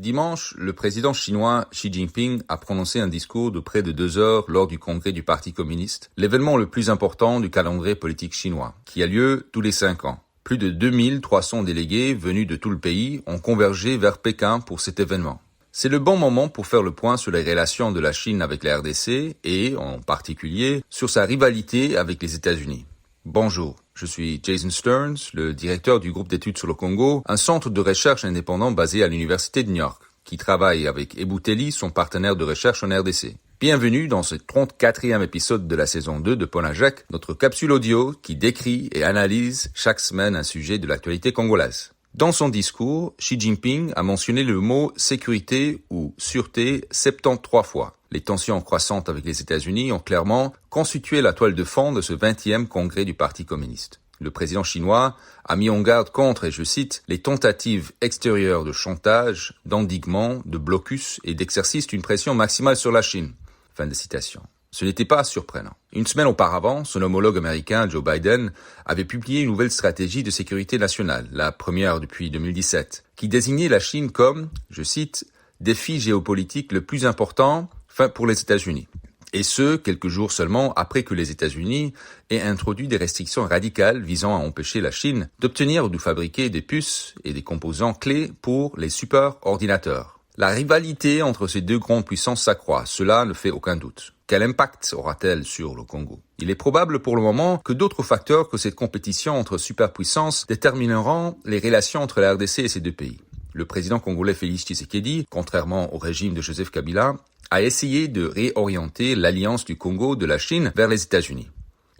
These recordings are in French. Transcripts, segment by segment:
Dimanche, le président chinois Xi Jinping a prononcé un discours de près de 2 heures lors du congrès du Parti communiste, l'événement le plus important du calendrier politique chinois, qui a lieu tous les 5 ans. Plus de 2300 délégués venus de tout le pays ont convergé vers Pékin pour cet événement. C'est le bon moment pour faire le point sur les relations de la Chine avec la RDC et, en particulier, sur sa rivalité avec les États-Unis. Bonjour, je suis Jason Stearns, le directeur du groupe d'études sur le Congo, un centre de recherche indépendant basé à l'Université de New York, qui travaille avec Eboutelli, son partenaire de recherche en RDC. Bienvenue dans ce 34e épisode de la saison 2 de Ponajek, notre capsule audio qui décrit et analyse chaque semaine un sujet de l'actualité congolaise. Dans son discours, Xi Jinping a mentionné le mot sécurité ou sûreté 73 fois. Les tensions croissantes avec les États-Unis ont clairement constitué la toile de fond de ce 20e congrès du Parti communiste. Le président chinois a mis en garde contre, et je cite, les tentatives extérieures de chantage, d'endiguement, de blocus et d'exercice d'une pression maximale sur la Chine. Fin de citation. Ce n'était pas surprenant. Une semaine auparavant, son homologue américain Joe Biden avait publié une nouvelle stratégie de sécurité nationale, la première depuis 2017, qui désignait la Chine comme, je cite, défi géopolitique le plus important pour les États-Unis. Et ce, quelques jours seulement après que les États-Unis aient introduit des restrictions radicales visant à empêcher la Chine d'obtenir ou de fabriquer des puces et des composants clés pour les superordinateurs. La rivalité entre ces deux grandes puissances s'accroît, cela ne fait aucun doute. Quel impact aura-t-elle sur le Congo? Il est probable pour le moment que d'autres facteurs que cette compétition entre superpuissances détermineront les relations entre la RDC et ces deux pays. Le président congolais Félix Tshisekedi, contrairement au régime de Joseph Kabila, a essayé de réorienter l'alliance du Congo de la Chine vers les États-Unis.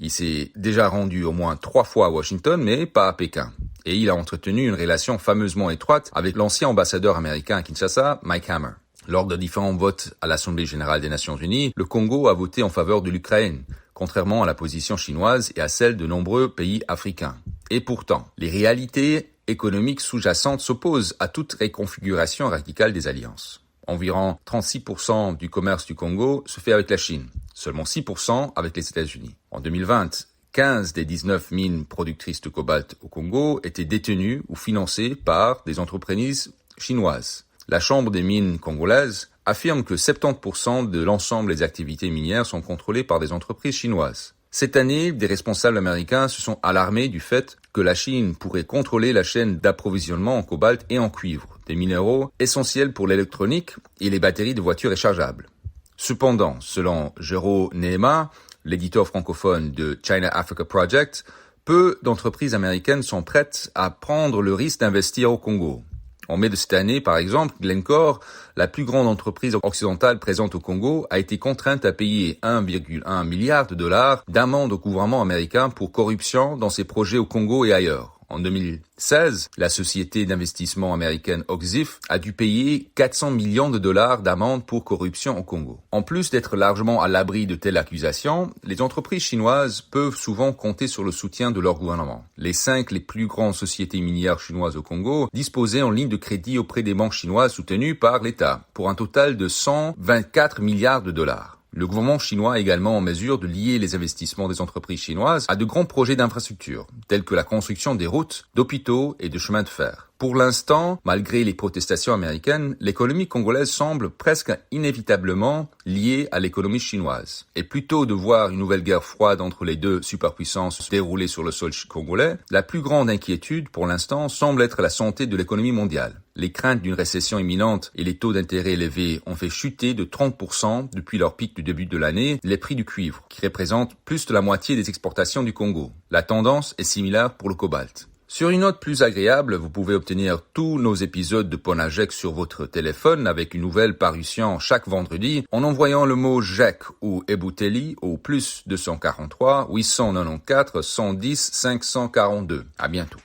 Il s'est déjà rendu au moins 3 fois à Washington, mais pas à Pékin. Et il a entretenu une relation fameusement étroite avec l'ancien ambassadeur américain à Kinshasa, Mike Hammer. Lors de différents votes à l'Assemblée générale des Nations unies, le Congo a voté en faveur de l'Ukraine, contrairement à la position chinoise et à celle de nombreux pays africains. Et pourtant, les réalités économiques sous-jacentes s'opposent à toute reconfiguration radicale des alliances. Environ 36% du commerce du Congo se fait avec la Chine, seulement 6% avec les États-Unis. En 2020, 15 des 19 mines productrices de cobalt au Congo étaient détenues ou financées par des entreprises chinoises. La Chambre des mines congolaises affirme que 70% de l'ensemble des activités minières sont contrôlées par des entreprises chinoises. Cette année, des responsables américains se sont alarmés du fait que la Chine pourrait contrôler la chaîne d'approvisionnement en cobalt et en cuivre, des minéraux essentiels pour l'électronique et les batteries de voitures rechargeables. Cependant, selon Jero Nehema, l'éditeur francophone de China Africa Project, peu d'entreprises américaines sont prêtes à prendre le risque d'investir au Congo. En mai de cette année, par exemple, Glencore, la plus grande entreprise occidentale présente au Congo, a été contrainte à payer 1,1 milliard de dollars d'amende au gouvernement américain pour corruption dans ses projets au Congo et ailleurs. En 2016, la société d'investissement américaine Oxif a dû payer 400 millions de dollars d'amende pour corruption au Congo. En plus d'être largement à l'abri de telles accusations, les entreprises chinoises peuvent souvent compter sur le soutien de leur gouvernement. Les 5 les plus grandes sociétés minières chinoises au Congo disposaient en ligne de crédit auprès des banques chinoises soutenues par l'État, pour un total de 124 milliards de dollars. Le gouvernement chinois est également en mesure de lier les investissements des entreprises chinoises à de grands projets d'infrastructure, tels que la construction des routes, d'hôpitaux et de chemins de fer. Pour l'instant, malgré les protestations américaines, l'économie congolaise semble presque inévitablement liée à l'économie chinoise. Et plutôt de voir une nouvelle guerre froide entre les deux superpuissances se dérouler sur le sol congolais, la plus grande inquiétude pour l'instant semble être la santé de l'économie mondiale. Les craintes d'une récession imminente et les taux d'intérêt élevés ont fait chuter de 30% depuis leur pic du début de l'année les prix du cuivre, qui représente plus de la moitié des exportations du Congo. La tendance est similaire pour le cobalt. Sur une note plus agréable, vous pouvez obtenir tous nos épisodes de Ponajek sur votre téléphone avec une nouvelle parution chaque vendredi en envoyant le mot JEC ou Eboutelli au +243 894 110 542. À bientôt.